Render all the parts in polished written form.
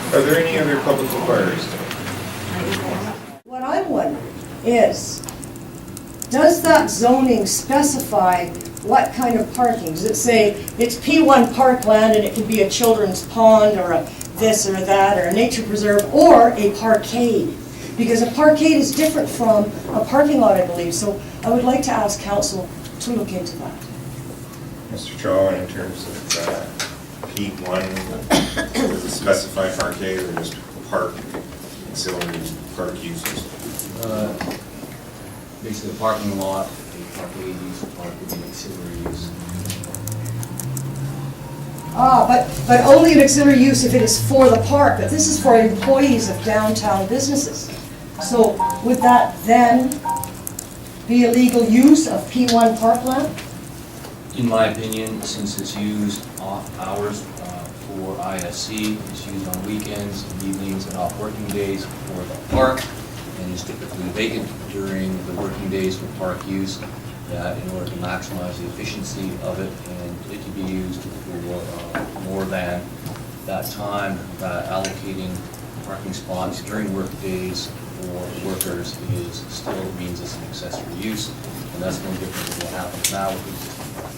Are there any other public inquiries? What I'm wondering is, does that zoning specify what kind of parking? Does it say it's P1 parkland and it can be a children's pond or a this or that or a nature preserve or a parkade? Because a parkade is different from a parking lot, I believe. So I would like to ask council to look into that. Mr. Trowan, in terms of P1, does it specify parkade or just park, ancillary park uses? Basically, the parking lot, the parkade use, the park would be auxiliary use. But only an auxiliary use if it is for the park, but this is for employees of downtown businesses. So would that then be a legal use of P1 parkland? In my opinion, since it's used off hours for ISC, it's used on weekends, evenings, and off working days for the park, and is typically vacant during the working days for park use, that in order to maximize the efficiency of it and it to be used for more than that time, allocating parking spots during work days for workers is still means it's an accessory use, and that's no different than what happens now with the existing park.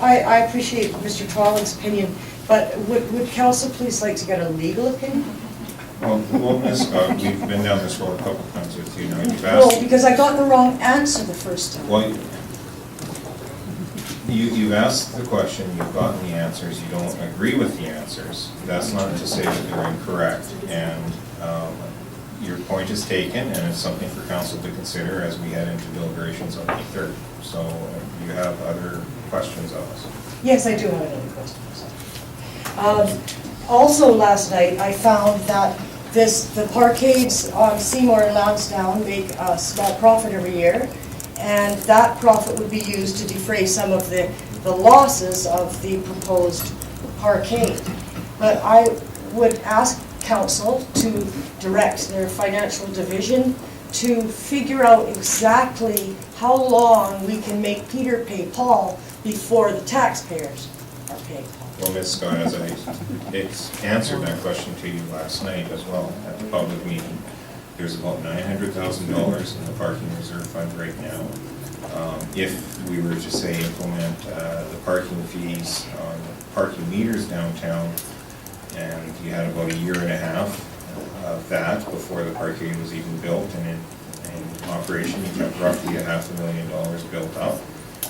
I appreciate Mr. Trolland's opinion, but would council please like to get a legal opinion? Well, Ms. Scott, we've been down this road a couple of times with you now. You've Well, asked, because I got the wrong answer the first time. well, you've asked the question, you've gotten the answers, you don't agree with the answers. That's not to say that they're incorrect, and your point is taken, and it's something for council to consider as we head into deliberations on May 3rd. So you have other questions of us? Yes, I do have another question. Also last night, I found that the parkades on Seymour and Lansdowne make a small profit every year, and that profit would be used to defray some of the losses of the proposed parkade. But I would ask council to direct their financial division to figure out exactly how long we can make Peter pay Paul before the taxpayers are paying Paul. Well, Ms. Scott, as I answered that question to you last night as well at the public meeting, there's about $900,000 in the parking reserve fund right now. If we were to say implement the parking fees on the parking meters downtown, and you had about a year and a half of that before the parkade was even built and in operation, you have roughly $500,000 built up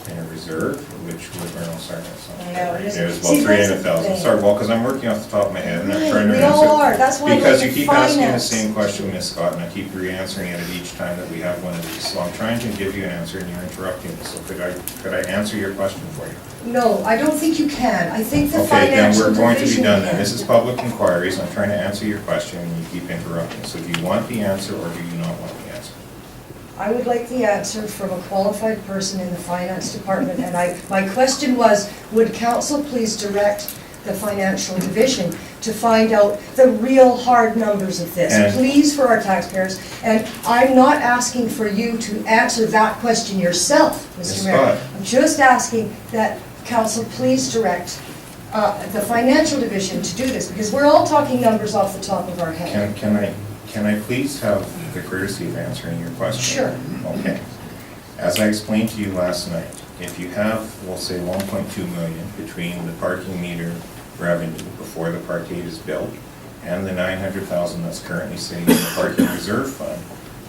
in a reserve, which would, no, sorry, that's not right. There's about 300,000. Sorry, well, because I'm working off the top of my head and I'm trying to We all are. That's why because you keep asking the finance. same question, Ms. Scott, and I keep re-answering it at each time that we have one of these. So I'm trying to give you an answer and you're interrupting me. So could I answer your question for you? No, I don't think you can. I think the Okay, then financial we're going to be division done then. can. This is public inquiries. I'm trying to answer your question and you keep interrupting. So do you want the answer or do you not want the answer? I would like the answer from a qualified person in the finance department, and my question was, would council please direct the financial division to find out the real hard numbers of this, please, for our taxpayers. And I'm not asking for you to answer that question yourself, Mr. Mayor. I'm just asking that council please direct the financial division to do this, because we're all talking numbers off the top of our head. Can I please have the courtesy of answering your question? Sure. Okay. As I explained to you last night, if you have, we'll say 1.2 million between the parking meter revenue before the parkade is built and the 900,000 that's currently sitting in the parking reserve fund,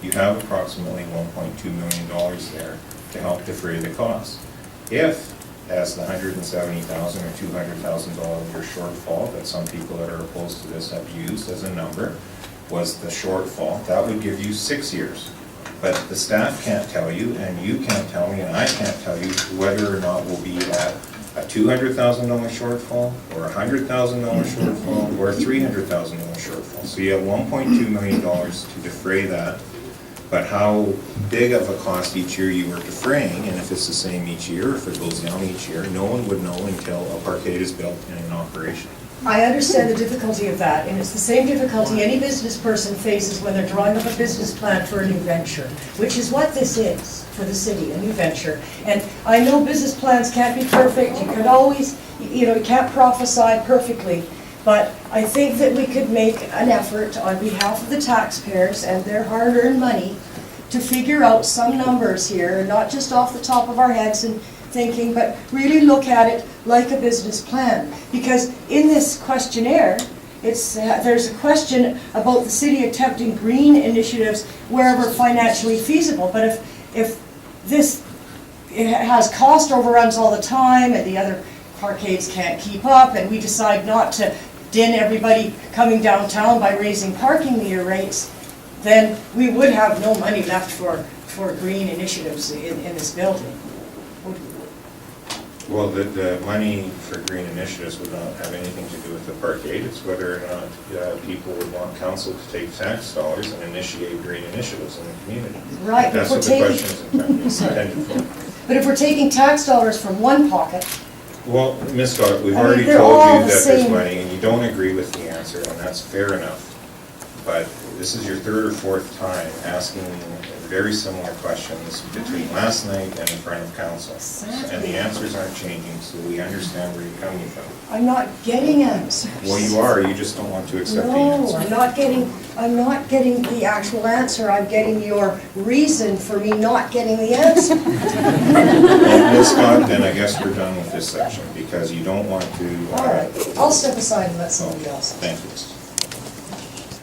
you have approximately $1.2 million there to help defray the costs. If, as the $170,000 or $200,000 year shortfall that some people that are opposed to this have used as a number, was the shortfall, that would give you 6 years. But the staff can't tell you, and you can't tell me, and I can't tell you whether or not we'll be at a $200,000 shortfall, or a $100,000 shortfall, or a $300,000 shortfall. So you have $1.2 million to defray that, but how big of a cost each year you are defraying, and if it's the same each year, if it goes down each year, no one would know until a parkade is built and in operation. I understand the difficulty of that, and it's the same difficulty any business person faces when they're drawing up a business plan for a new venture, which is what this is for the city, a new venture. And I know business plans can't be perfect, you can always, you can't prophesy perfectly, But I think that we could make an effort on behalf of the taxpayers and their hard-earned money to figure out some numbers here, not just off the top of our heads and thinking, but really look at it like a business plan. Because in this questionnaire, there's a question about the city attempting green initiatives wherever financially feasible. But if this it has cost overruns all the time and the other parkades can't keep up, and we decide not to din everybody coming downtown by raising parking meter rates, then we would have no money left for green initiatives in this building. Well, the money for green initiatives would not have anything to do with the parkade. It's whether or not people would want council to take tax dollars and initiate green initiatives in the community. Right. That's what the question is intended for. But if we're taking tax dollars from one pocket. Well, Ms. Scott, we've I mean, already they're told all you the that there's same. money, and you don't agree with the answer, and that's fair enough. But this is your third or fourth time asking very similar questions between last night and in front of council. Exactly. And the answers aren't changing, so we understand where you're coming from. I'm not getting answers. Well, you are, you just don't want to accept the No, answer. I'm not getting the actual answer. I'm getting your reason for me not getting the answer. Well, Ms. Scott, then I guess we're done with this section, because you don't want to... All right, I'll step aside and let somebody else. Thank you.